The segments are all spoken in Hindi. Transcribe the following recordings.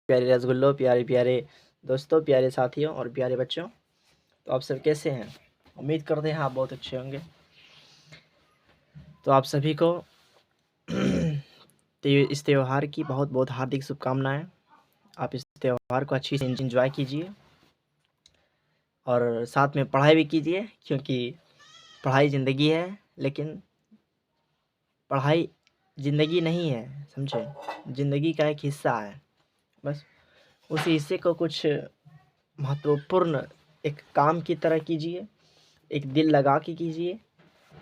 प्यारे रसगुल्लों, प्यारे प्यारे दोस्तों, प्यारे साथियों और प्यारे बच्चों। तो आप सब कैसे हैं? उम्मीद करते हैं आप बहुत अच्छे होंगे। तो आप सभी को इस त्यौहार की बहुत बहुत हार्दिक शुभकामनाएं। आप इस त्यौहार को अच्छी से एंजॉय कीजिए और साथ में पढ़ाई भी कीजिए, क्योंकि पढ़ाई ज़िंदगी है। लेकिन पढ़ाई ज़िंदगी नहीं है, समझे? ज़िंदगी का एक हिस्सा है। बस उसी हिस्से को कुछ महत्वपूर्ण एक काम की तरह कीजिए, एक दिल लगा के कीजिए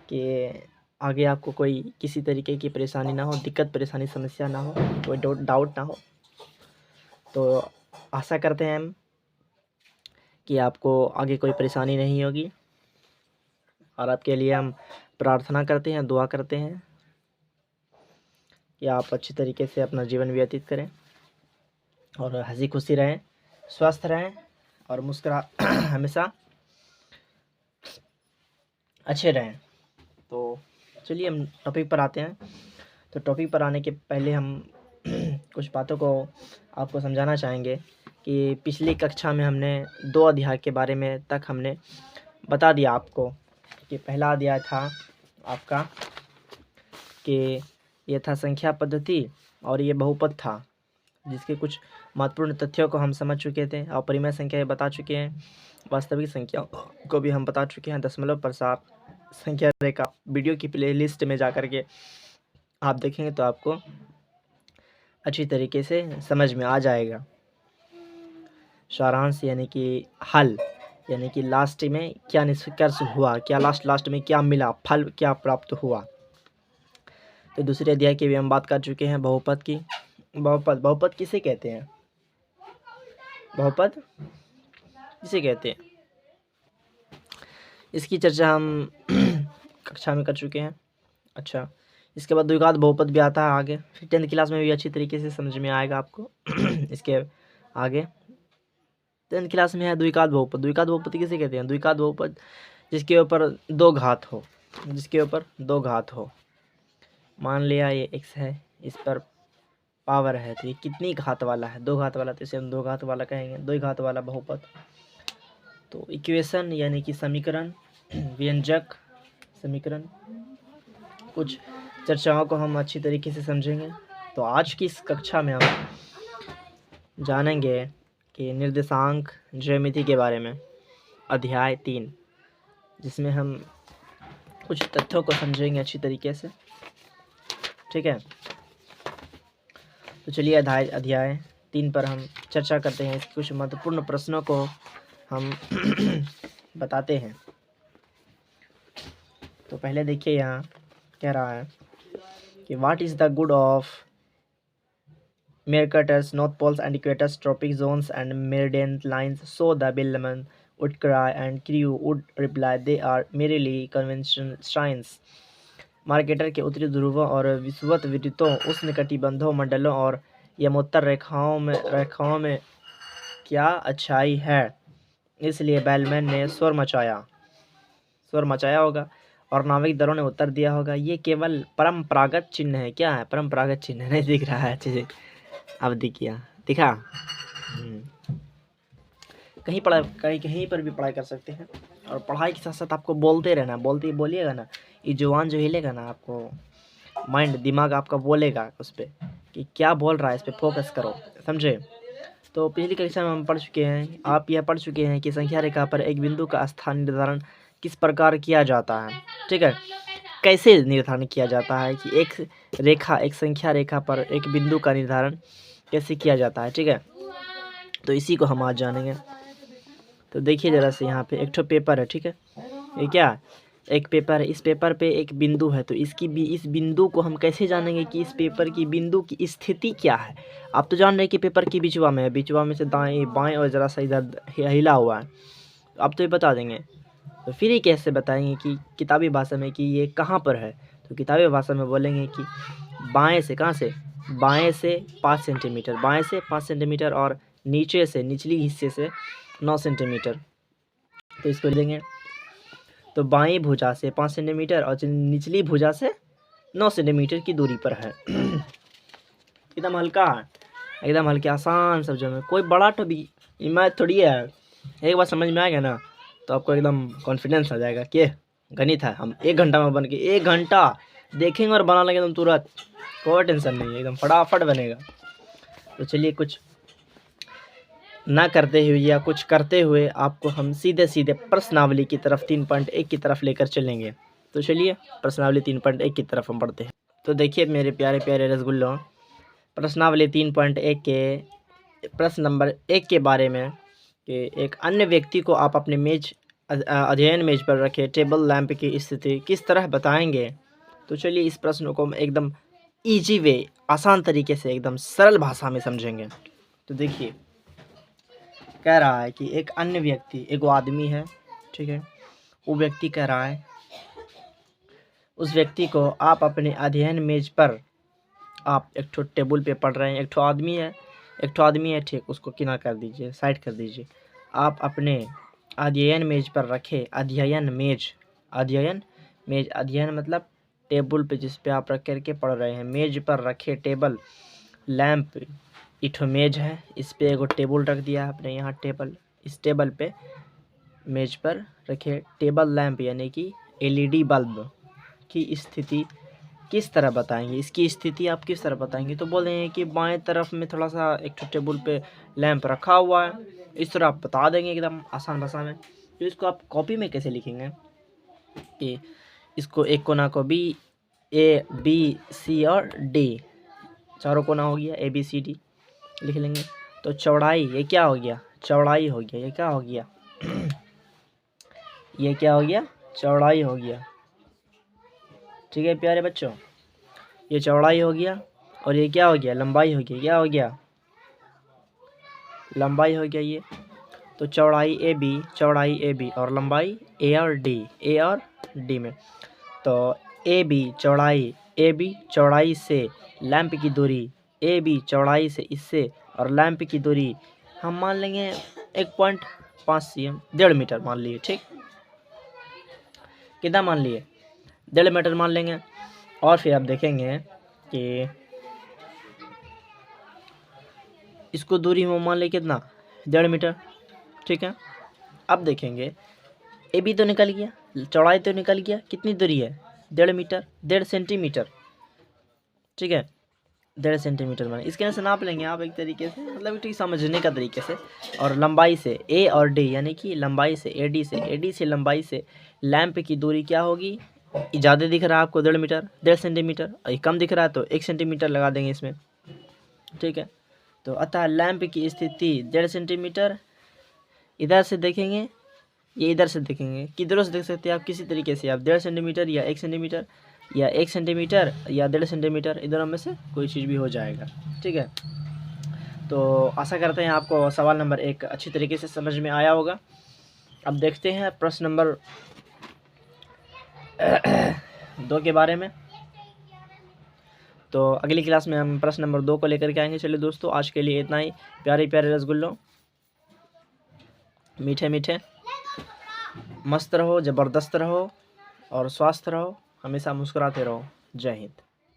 कि आगे आपको कोई किसी तरीके की परेशानी ना हो, दिक्कत परेशानी समस्या ना हो, कोई डाउट ना हो। तो आशा करते हैं हम कि आपको आगे कोई परेशानी नहीं होगी, और आपके लिए हम प्रार्थना करते हैं, दुआ करते हैं कि आप अच्छी तरीके से अपना जीवन व्यतीत करें और हंसी खुशी रहें, स्वस्थ रहें और मुस्कुरा हमेशा अच्छे रहें। तो चलिए हम टॉपिक पर आते हैं। तो टॉपिक पर आने के पहले हम कुछ बातों को आपको समझाना चाहेंगे कि पिछली कक्षा में हमने 2 अध्याय के बारे में तक हमने बता दिया आपको। कि पहला अध्याय था आपका कि ये था संख्या पद्धति और ये बहुपद था, जिसके कुछ महत्वपूर्ण तथ्यों को हम समझ चुके थे। और परिमेय संख्या बता चुके हैं, वास्तविक संख्या को भी हम बता चुके हैं, दशमलव प्रसार संख्या रेखा। वीडियो की प्लेलिस्ट में जा कर के आप देखेंगे तो आपको अच्छी तरीके से समझ में आ जाएगा। सारांश यानी कि हल, यानी कि लास्ट में क्या निष्कर्ष हुआ, क्या लास्ट में क्या मिला, फल क्या प्राप्त हुआ। तो दूसरे अध्याय की भी हम बात कर चुके हैं, बहुपद की। बहुपद किसे कहते हैं? बहुपद किसे कहते हैं, इसकी चर्चा हम कक्षा में कर चुके हैं। अच्छा, इसके बाद द्विघात बहुपद भी आता है आगे, फिर 10th क्लास में भी अच्छी तरीके से समझ में आएगा आपको। इसके आगे 10th क्लास में है द्विघात बहुपद। द्विघात बहुपद किसे कहते हैं? द्विघात बहुपद जिसके ऊपर 2 घात हो, जिसके ऊपर 2 घात हो। मान लिया ये x है, इस पर पावर है, तो ये कितनी घात वाला है? 2 घात वाला, तो इसे हम 2 घात वाला कहेंगे, 2 घात वाला बहुपद। तो इक्वेशन यानी कि समीकरण, व्यंजक समीकरण, कुछ चर्चाओं को हम अच्छी तरीके से समझेंगे। तो आज की इस कक्षा में हम जानेंगे कि निर्देशांक ज्यामिति के बारे में, अध्याय 3, जिसमें हम कुछ तथ्यों को समझेंगे अच्छी तरीके से। ठीक है, तो चलिए अध्याय 3 पर हम चर्चा करते हैं। इसके कुछ महत्वपूर्ण प्रश्नों को हम बताते हैं। तो पहले देखिए, यहाँ कह रहा है कि what is the good of Mercator's, North Poles and Equators, tropic zones and meridian lines? So the bellman would cry and crew would reply, they are merely convention signs. Marketer के उत्तरी ध्रुवों और विषुवत वृत्तों, उष्णकटिबंधों, मंडलों और यमोत्तर रेखाओं में क्या अच्छाई है? इसलिए बेलमैन ने शोर मचाया होगा और नाविक दलों ने उत्तर दिया होगा, ये केवल परंपरागत चिन्ह है। क्या है? परंपरागत चिन्ह। नहीं दिख रहा है अच्छे से? अब दिखा। कहीं पर भी पढ़ाई कर सकते हैं, और पढ़ाई के साथ साथ आपको बोलते रहना। बोलिएगा ना, ये जुबान जो हिलेगा ना, आपको दिमाग आपका बोलेगा उस पर कि क्या बोल रहा है, इस पर फोकस करो, समझे? तो पिछली कक्षा में हम पढ़ चुके हैं, आप यह पढ़ चुके हैं कि संख्या रेखा पर एक बिंदु का स्थान निर्धारण किस प्रकार किया जाता है। ठीक है, कैसे निर्धारण किया जाता है कि एक संख्या रेखा पर एक बिंदु का निर्धारण कैसे किया जाता है। ठीक है, तो इसी को हम आज जानेंगे। तो देखिए ज़रा से, यहाँ पे एक ठो पेपर है। ठीक है, ये क्या? एक पेपर है। इस पेपर पे एक बिंदु है, तो इस बिंदु को हम कैसे जानेंगे कि इस पेपर की बिंदु की स्थिति क्या है? आप तो जान रहे हैं कि पेपर की बिचवा में है, बिचवा में से दाएं बाएं और ज़रा सा इधर हिला हुआ है। आप तो ये बता देंगे, तो फिर ये कैसे बताएंगे कि किताबी भाषा में कि ये कहाँ पर है? तो किताबी भाषा में बोलेंगे कि बाएं से, कहाँ से? बाएं से 5 सेंटीमीटर, बाएं से 5 सेंटीमीटर, और नीचे से, निचली हिस्से से 9 सेंटीमीटर। तो इसको लेंगे, तो बाएं भुजा से 5 सेंटीमीटर और निचली भुजा से 9 सेंटीमीटर की दूरी पर है। एकदम हल्का है। एकदम हल्के आसान सब्जियों में। कोई बड़ा तो भी मैथ थोड़ी है। एक बार समझ में आ गया ना तो आपको एकदम कॉन्फिडेंस आ जाएगा कि गणित है, हम 1 घंटा में बन के 1 घंटा देखेंगे और बना लेंगे एकदम तुरंत। कोई टेंशन नहीं है, एकदम फटाफट बनेगा। तो चलिए कुछ ना करते हुए या कुछ करते हुए आपको हम सीधे सीधे प्रश्नावली की तरफ 3.1 की तरफ लेकर चलेंगे। तो चलिए प्रश्नावली 3.1 की तरफ हम बढ़ते हैं। तो देखिए मेरे प्यारे प्यारे रसगुल्लों, प्रश्नावली 3.1 के प्रश्न नंबर 1 के बारे में कि एक अन्य व्यक्ति को आप अपने मेज अध्ययन मेज पर रखे टेबल लैंप की स्थिति किस तरह बताएंगे। तो चलिए इस प्रश्न को हम एकदम इजी वे, आसान तरीके से, एकदम सरल भाषा में समझेंगे। तो देखिए कह रहा है कि एक अन्य व्यक्ति, एक वो आदमी है, ठीक है, वो व्यक्ति कह रहा है उस व्यक्ति को आप अपने अध्ययन मेज पर, आप एक ठो टेबल पे पढ़ रहे हैं, एक ठो आदमी है, ठीक, उसको किनारा कर दीजिए, साइड कर दीजिए। आप अपने अध्ययन मेज पर रखे, अध्ययन मतलब टेबल पे जिस पे आप रख करके पढ़ रहे हैं, मेज पर रखे टेबल लैंप, इठो मेज है, इस पे एगो टेबल रख दिया आपने यहाँ टेबल, इस टेबल पे मेज पर रखे टेबल लैंप यानी कि LED बल्ब की स्थिति किस तरह बताएंगे। इसकी स्थिति आप किस तरह बताएंगे। तो बोल रहे हैं कि बाएं तरफ में थोड़ा सा एक तो टेबल पे लैंप रखा हुआ है, इस तरह आप बता देंगे एकदम आसान भाषा में। तो इसको आप कॉपी में कैसे लिखेंगे कि इसको एक कोना को A B C और D, चारों कोना हो गया ABCD लिख लेंगे। तो चौड़ाई, ये क्या हो गया, चौड़ाई हो गया, ये क्या हो गया ये क्या हो गया, चौड़ाई हो गया, ठीक है प्यारे बच्चों, ये चौड़ाई हो गया। और ये क्या हो गया, लंबाई हो गया, क्या हो गया, लंबाई हो गया ये। तो चौड़ाई AB और लंबाई A और D में। तो AB चौड़ाई से लैंप की दूरी, AB चौड़ाई से इससे और लैंप की दूरी हम मान लेंगे 1.5 cm, 1.5 मीटर मान लिए, ठीक, कितना मान लिए, 1.5 मीटर मान लेंगे। और फिर आप देखेंगे कि इसको दूरी हम मान ले कितना, 1.5 मीटर, ठीक है। अब देखेंगे AB तो निकल गया, चौड़ाई तो निकल गया, कितनी दूरी है, 1.5 मीटर, 1.5 सेंटीमीटर, ठीक है, 1.5 सेंटीमीटर में इसके से नाप लेंगे आप एक तरीके से, मतलब ठीक समझने का तरीके से। और लंबाई से A और D यानी कि लंबाई से AD से लंबाई से लैंप की दूरी क्या होगी, ज़्यादा दिख रहा है आपको 1.5 मीटर, 1.5 सेंटीमीटर, और कम दिख रहा है तो 1 सेंटीमीटर लगा देंगे इसमें, ठीक है। तो अतः लैंप की स्थिति 1.5 सेंटीमीटर, इधर से देखेंगे, ये इधर से देखेंगे, किधरों से देख सकते हैं आप, किसी तरीके से आप 1.5 सेंटीमीटर या 1 सेंटीमीटर या 1 सेंटीमीटर या 1.5 सेंटीमीटर, इधर में से कोई चीज़ भी हो जाएगा, ठीक है। तो आशा करते हैं आपको सवाल नंबर 1 अच्छी तरीके से समझ में आया होगा। अब देखते हैं प्रश्न नंबर 2 के बारे में। तो अगली क्लास में हम प्रश्न नंबर 2 को लेकर के आएंगे। चलिए दोस्तों आज के लिए इतना ही। प्यारे प्यारे रसगुल्लों, मीठे मीठे, मस्त रहो, ज़बरदस्त रहो और स्वस्थ रहो, हमेशा मुस्कुराते रहो। जय हिंद।